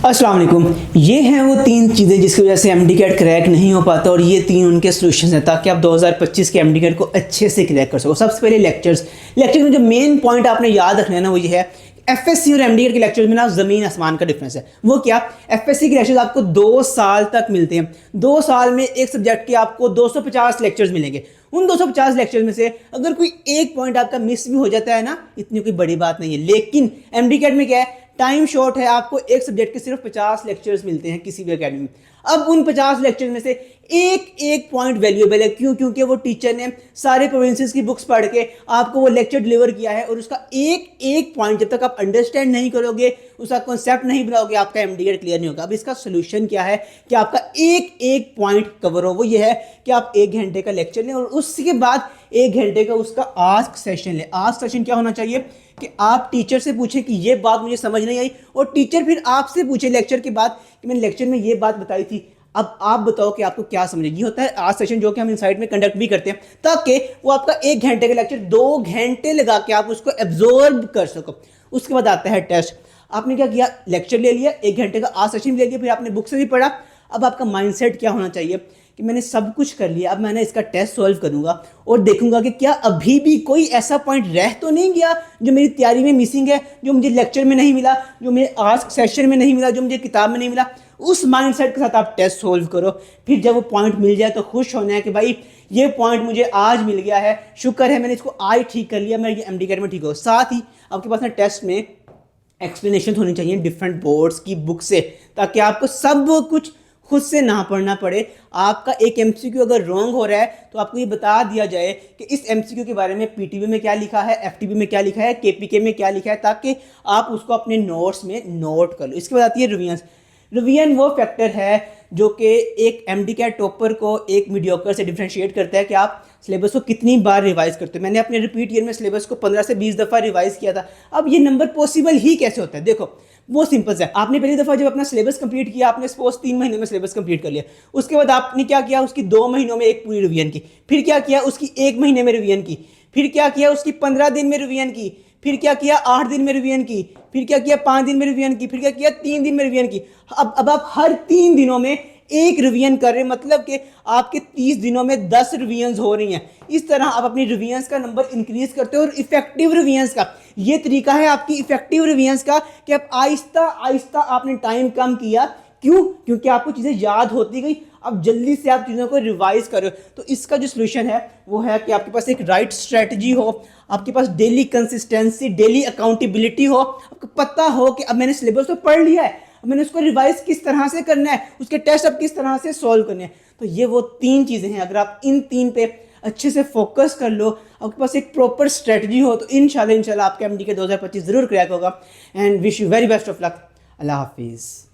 अस्सलाम वालेकुम। ये हैं वो तीन चीज़ें जिसकी वजह से एमडी कैट क्रैक नहीं हो पाता और ये तीन उनके सोल्यूशन हैं ताकि आप 2025 के एमडी कैट को अच्छे से क्रैक कर सको। सबसे पहले लेक्चर में जो मेन पॉइंट आपने याद रखना है ना वो ये है, एफएससी और एमडी कैट के लेक्चर्स में ना ज़मीन आसमान का डिफरेंस है। वो क्या, एफएससी के लेक्चर्स आपको 2 साल तक मिलते हैं। 2 साल में एक सब्जेक्ट के आपको 250 लेक्चर्स मिलेंगे। उन 250 लेक्चर्स में से अगर कोई एक पॉइंट आपका मिस भी हो जाता है ना, इतनी कोई बड़ी बात नहीं है। लेकिन एमडी कैट में क्या है, टाइम शॉर्ट है, आपको एक सब्जेक्ट के सिर्फ 50 लेक्चर्स मिलते हैं किसी भी एकेडमी में। अब उन 50 लेक्चर में से एक एक पॉइंट वैल्यूएबल है। क्यों? क्योंकि वो टीचर ने सारे प्रोविंसेस की बुक्स पढ़ के आपको वो लेक्चर डिलीवर किया है और उसका एक एक पॉइंट जब तक आप अंडरस्टैंड नहीं करोगे, उसका कॉन्सेप्ट नहीं बनाओगे, आपका एमडीएड क्लियर नहीं होगा। अब इसका सोल्यूशन क्या है कि आपका एक एक पॉइंट कवर हो। वो ये है कि आप 1 घंटे का लेक्चर लें और उसके बाद 1 घंटे का उसका आस्क सेशन लें। आस्क सेशन क्या होना चाहिए कि आप टीचर से पूछें कि ये बात मुझे समझ नहीं आई और टीचर फिर आपसे पूछे लेक्चर के बाद कि मैंने लेक्चर में ये बात बताई थी, अब आप बताओ कि आपको क्या समझ। ये होता है आज सेशन जो कि हम इनसाइड में कंडक्ट भी करते हैं ताकि वो आपका 1 घंटे का लेक्चर 2 घंटे लगा के आप उसको एब्जॉर्ब कर सको। उसके बाद आता है टेस्ट। आपने क्या किया, लेक्चर ले लिया, 1 घंटे का आज सेशन ले लिया, फिर आपने बुक से भी पढ़ा। अब आपका माइंडसेट क्या होना चाहिए कि मैंने सब कुछ कर लिया, अब मैंने इसका टेस्ट सॉल्व करूंगा और देखूंगा कि क्या अभी भी कोई ऐसा पॉइंट रह तो नहीं गया जो मेरी तैयारी में मिसिंग है, जो मुझे लेक्चर में नहीं मिला, जो मेरे आस्क सेशन में नहीं मिला, जो मुझे किताब में नहीं मिला। उस माइंडसेट के साथ आप टेस्ट सॉल्व करो। फिर जब वो पॉइंट मिल जाए तो खुश होना है कि भाई ये पॉइंट मुझे आज मिल गया है, शुक्र है मैंने इसको आज ठीक कर लिया, मैं ये एमडी कैट में ठीक हो। साथ ही आपके पास ना टेस्ट में एक्सप्लेनेशन होनी चाहिए डिफरेंट बोर्ड्स की बुक से, ताकि आपको सब कुछ खुद से ना पढ़ना पड़े। आपका एक एमसीक्यू अगर रॉन्ग हो रहा है तो आपको ये बता दिया जाए कि इस एमसीक्यू के बारे में पीटीबी में क्या लिखा है, एफटीबी में क्या लिखा है, केपीके में क्या लिखा है, ताकि आप उसको अपने नोट्स में नोट कर लो। इसके बाद आती है रिवीजन। रिवीजन वो फैक्टर है जो कि एक एमडी कैट टॉपर को एक मीडियोकर से डिफरेंशिएट करता है कि आप सिलेबस को कितनी बार रिवाइज करते हो। मैंने अपने रिपीट ईयर में सिलेबस को 15 से 20 दफ़ा रिवाइज किया था। अब ये नंबर पॉसिबल ही कैसे होता है? देखो वो सिंपल है। आपने पहली दफ़ा जब अपना सिलेबस कंप्लीट किया, आपने सपोज 3 महीने में सिलेबस कंप्लीट कर लिया। उसके बाद आपने क्या किया, उसकी 2 महीनों में एक पूरी रिवीजन की। फिर क्या किया, उसकी 1 महीने में रिवीजन की। फिर क्या किया, उसकी 15 दिन में रिवीजन की। फिर क्या किया, 8 दिन में रिवीजन की। फिर क्या किया, 5 दिन में रिवीजन की। फिर क्या किया, 3 दिन में रिवीजन की। अब आप हर 3 दिनों में एक रिवीजन कर रहे हैं, मतलब कि आपके 30 दिनों में 10 रिवीजन्स हो रही हैं। इस तरह आप अपनी रिवीजन्स का नंबर इंक्रीज करते हो। और इफेक्टिव रिवीजन्स का ये तरीका है आपकी इफेक्टिव रिवीजन्स का कि आप आहिस्ता आहिस्ता आपने टाइम कम किया। क्यों? क्योंकि आपको चीज़ें याद होती गई, अब जल्दी से आप चीज़ों को रिवाइज करो। तो इसका जो सोल्यूशन है वो है कि आपके पास एक राइट स्ट्रेटजी हो, आपके पास डेली कंसिस्टेंसी, डेली अकाउंटेबिलिटी हो, आपको पता हो कि अब मैंने सिलेबस तो पढ़ लिया है, अब मैंने उसको रिवाइज किस तरह से करना है, उसके टेस्ट अब किस तरह से सॉल्व करने हैं। तो ये वो 3 चीज़ें हैं। अगर आप इन 3 पे अच्छे से फोकस कर लो, आपके पास एक प्रॉपर स्ट्रेटजी हो, तो इंशाल्लाह आपका एमडी के 2025 ज़रूर क्रैक होगा। And wish you very best of luck. अल्लाह हाफिज़।